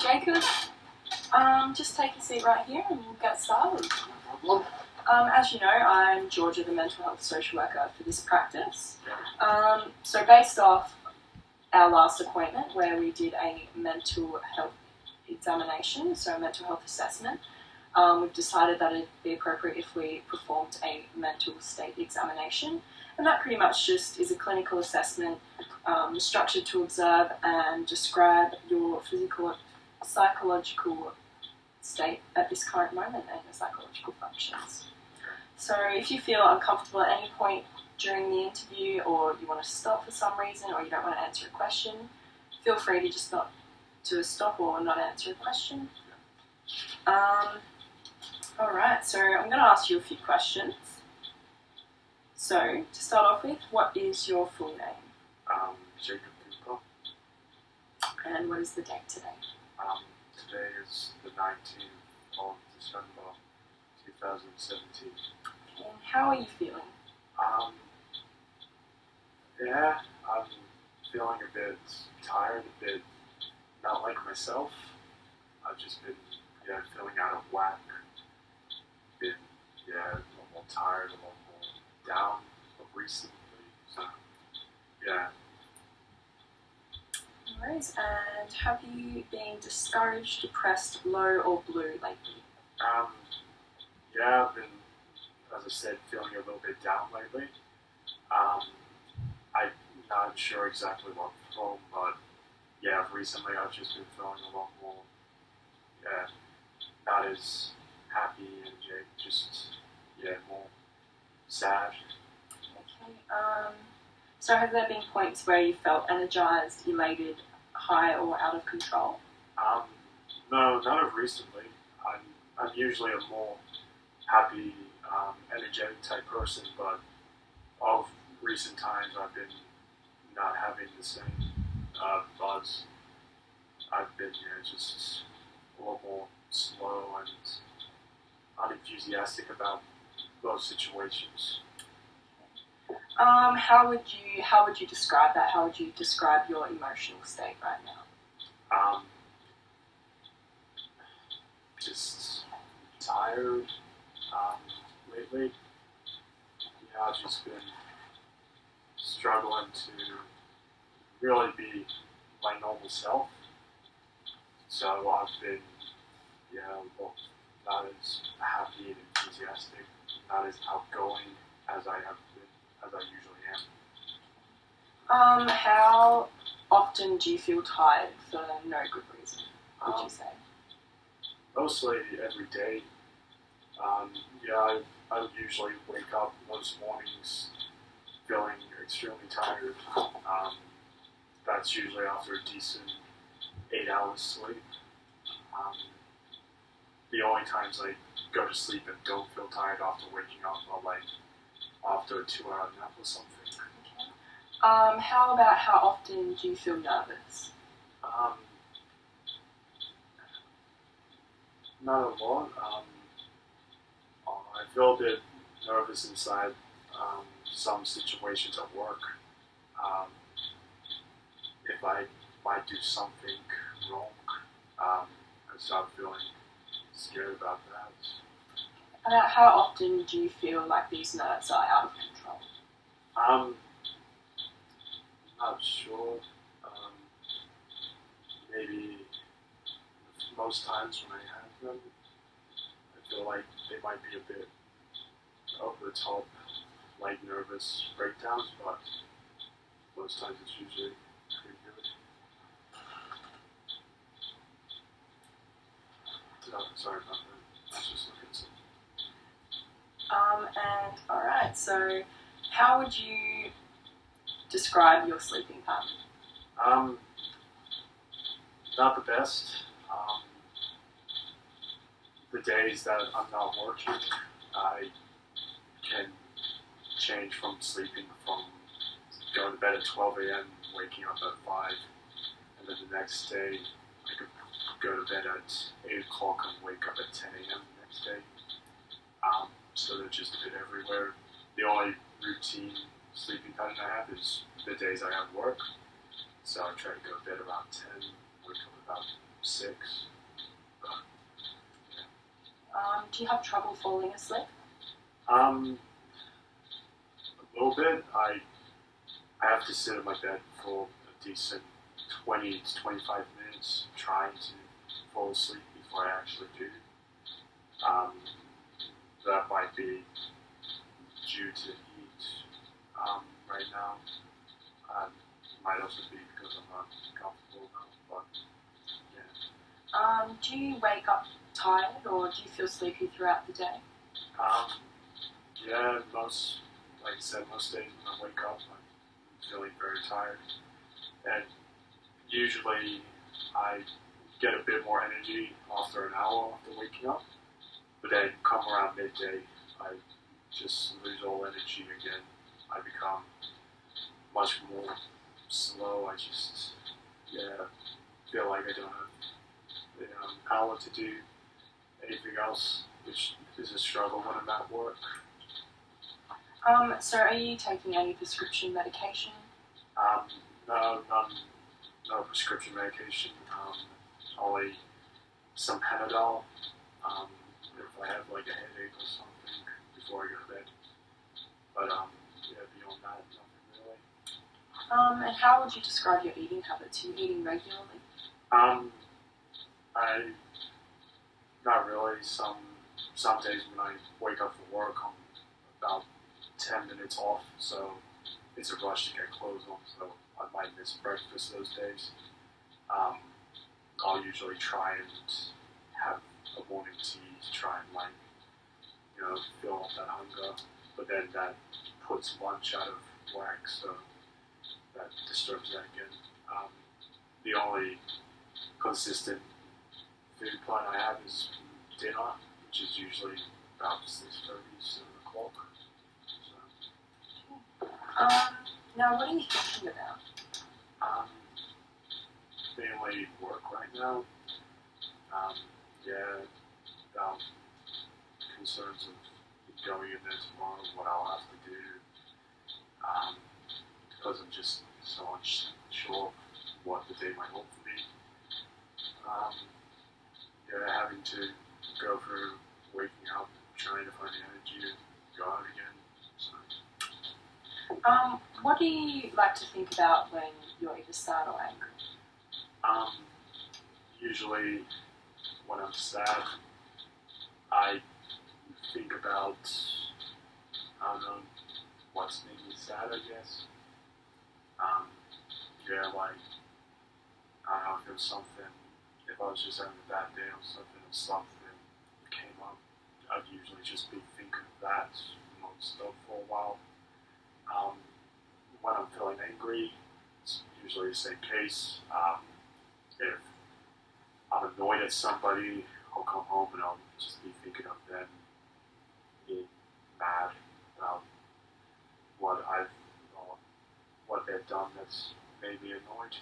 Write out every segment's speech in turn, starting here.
Jacob. Just take a seat right here and we'll get started. No problem. As you know, I'm Georgia, the mental health social worker for this practice. So based off our last appointment where we did a mental health examination, so a mental health assessment, we've decided that it'd be appropriate if we performed a mental state examination. And that pretty much just is a clinical assessment structured to observe and describe your physical, psychological state at this current moment and your psychological functions. So if you feel uncomfortable at any point during the interview, or you want to stop for some reason, or you don't want to answer a question, feel free to just not to stop or not answer a question. Alright, so I'm going to ask you a few questions. So, to start off with, what is your full name? Jacob Cooper. And what is the date today? Today is the 19th of December 2017. And how are you feeling? Yeah, I'm feeling a bit tired, a bit not like myself. I've just been, feeling out of whack. Been, a lot more tired, a lot more down recently. So, yeah. No worries. And have you been discouraged, depressed, low, or blue lately? Yeah, I've been, as I said, feeling a little bit down lately. I'm not sure exactly what from, but yeah, recently I've just been feeling a lot more, not as happy and just, more sad. Okay. So have there been points where you felt energized, elated, high, or out of control? No, none of recently. I'm usually a more happy, energetic type person, but of recent times I've been not having the same buzz. I've been just a lot more slow and unenthusiastic about those situations. How would you describe that? How would you describe your emotional state right now? Just tired lately. Yeah, I've just been struggling to really be my normal self. So I've been, not as happy and enthusiastic, not as outgoing as I have been, as I usually am. How often do you feel tired for no good reason, would you say? Mostly every day. I usually wake up most mornings feeling extremely tired. That's usually after a decent 8 hours sleep. The only times I go to sleep and don't feel tired after waking up are like after a 2-hour nap or something. Okay. How about how often do you feel nervous? Not a lot. I feel a bit nervous inside some situations at work. If I might do something wrong, I start feeling scared about that. About how often do you feel like these nerves are out of control? Not sure. Maybe most times when I have them, I feel like they might be a bit over the top, like nervous breakdowns, but most times it's usually pretty good. Sorry about that. Let's just look at something. And alright, so how would you describe your sleeping pattern? Not the best. The days that I'm not working, I can change from sleeping from going to bed at 12 a.m., waking up at 5, and then the next day I could go to bed at 8 o'clock and wake up at 10 a.m. the next day. So they're just a bit everywhere. The only routine sleeping pattern I have is the days I have work. So I try to go to bed around 10, wake up about 6. But, Do you have trouble falling asleep? a little bit. I have to sit in my bed for a decent 20 to 25 minutes trying to fall asleep before I actually do. That might be due to heat right now. Might also be because I'm not comfortable now, but yeah. Do you wake up tired or do you feel sleepy throughout the day? Yeah, like I said, most days when I wake up, I'm feeling very tired. And usually I get a bit more energy after an hour after waking up. But then come around midday, I just lose all energy again. I become much more slow. I just, feel like I don't have an hour to do anything else, which is a struggle when I'm at work. So are you taking any prescription medication? No, no prescription medication. Only some Panadol. If I have like a headache or something before I go to bed. But beyond that, nothing really. And how would you describe your eating habits? Are you eating regularly? Not really. Some days when I wake up for work, I'm about 10 minutes off, so it's a rush to get clothes on, so I might miss breakfast those days. I'll usually try and have a morning tea to try and fill up that hunger, but then that puts lunch out of whack, so that disturbs that again. The only consistent food plan I have is dinner, which is usually about 6:30, 7 o'clock. So, now what are you thinking about? Mainly work right now. About concerns of going in there tomorrow, what I'll have to do, because I'm just so unsure of what the day might hold for me. Having to go through waking up, trying to find the energy to go out again. So. What do you like to think about when you're either sad or angry? Usually when I'm sad, I think about, I don't know, what's making me sad, I guess. Like, I don't know if it was something, if I was just having a bad day or something came up, I'd usually just be thinking of that non-stop for a while. When I'm feeling angry, it's usually the same case. If I'm annoyed at somebody, I'll come home and I'll just be thinking of them, being mad about what they've done that's made me annoyed.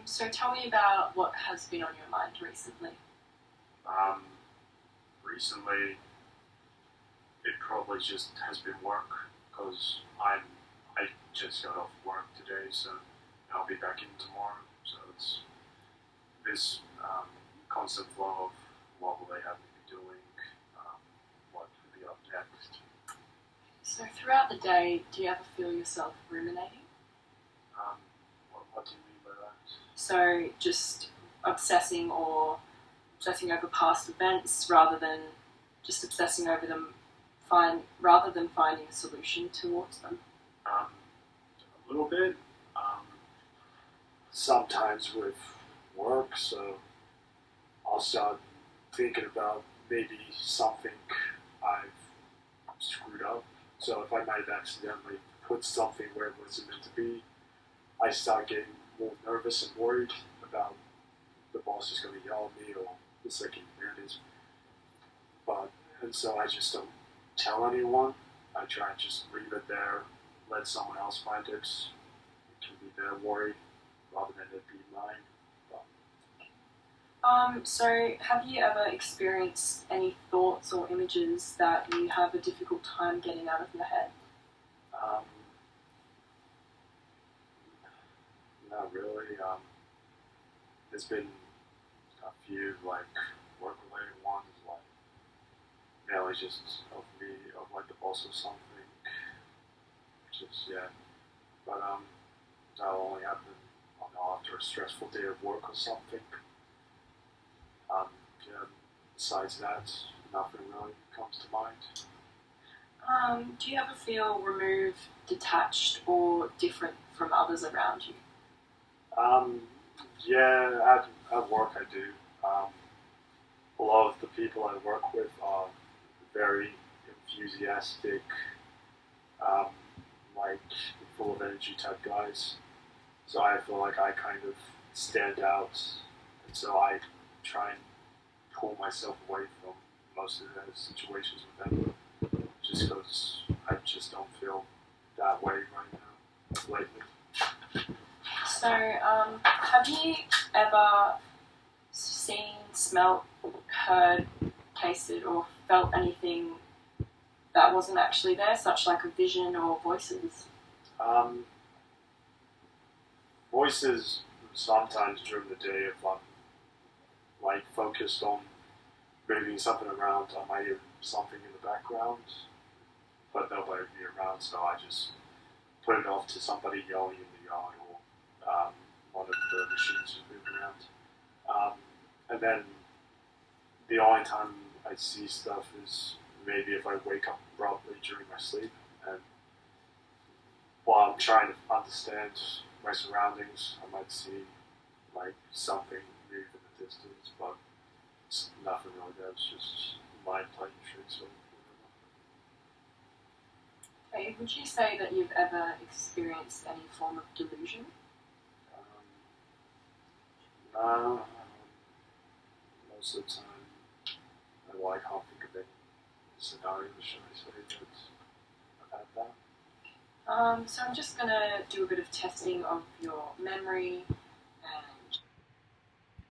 So tell me about what has been on your mind recently. Recently, it probably just has been work, because I just got off work today, so I'll be back in tomorrow. So it's this constant flow of what will they have me be doing, what could be up next. So throughout the day, do you ever feel yourself ruminating? What do you mean by that? So just obsessing over past events rather than just obsessing over them, rather than finding a solution towards them? A little bit. Sometimes with work, so I'll start thinking about maybe something I've screwed up. So if I might have accidentally put something where it wasn't meant to be, I start getting more nervous and worried about the boss is going to yell at me or the second manager. And so I just don't tell anyone. I try and just leave it there, let someone else find it. It can be their worry rather than it be mine. So have you ever experienced any thoughts or images that you have a difficult time getting out of your head? Not really. there's been a few like work-related ones, like mainly just of me, of like the boss or something. Just yeah, but that'll only happen, I don't know, after a stressful day of work or something. Yeah. Besides that, nothing really comes to mind. Do you ever feel removed, detached, or different from others around you? Yeah, at work I do. A lot of the people I work with are very enthusiastic, um, like full of energy type guys. So I feel like I kind of stand out, and so I try and pull myself away from most of the situations with them, just because I just don't feel that way right now, lately. So, have you ever seen, smelt, heard, tasted, or felt anything that wasn't actually there, such like a vision or voices? Um, Voices sometimes during the day if I'm like focused on moving something around, I might hear something in the background, but nobody will be around, so I just put it off to somebody yelling in the yard or one of the machines is moving around. And then the only time I see stuff is maybe if I wake up abruptly during my sleep and while I'm trying to understand my surroundings, I might see like something move in the distance, but it's nothing really there. It's just mind playing tricks or whatever. Okay, would you say that you've ever experienced any form of delusion? No, most of the time, I can't think of any scenarios, should I say, that I've had that. So I'm just going to do a bit of testing of your memory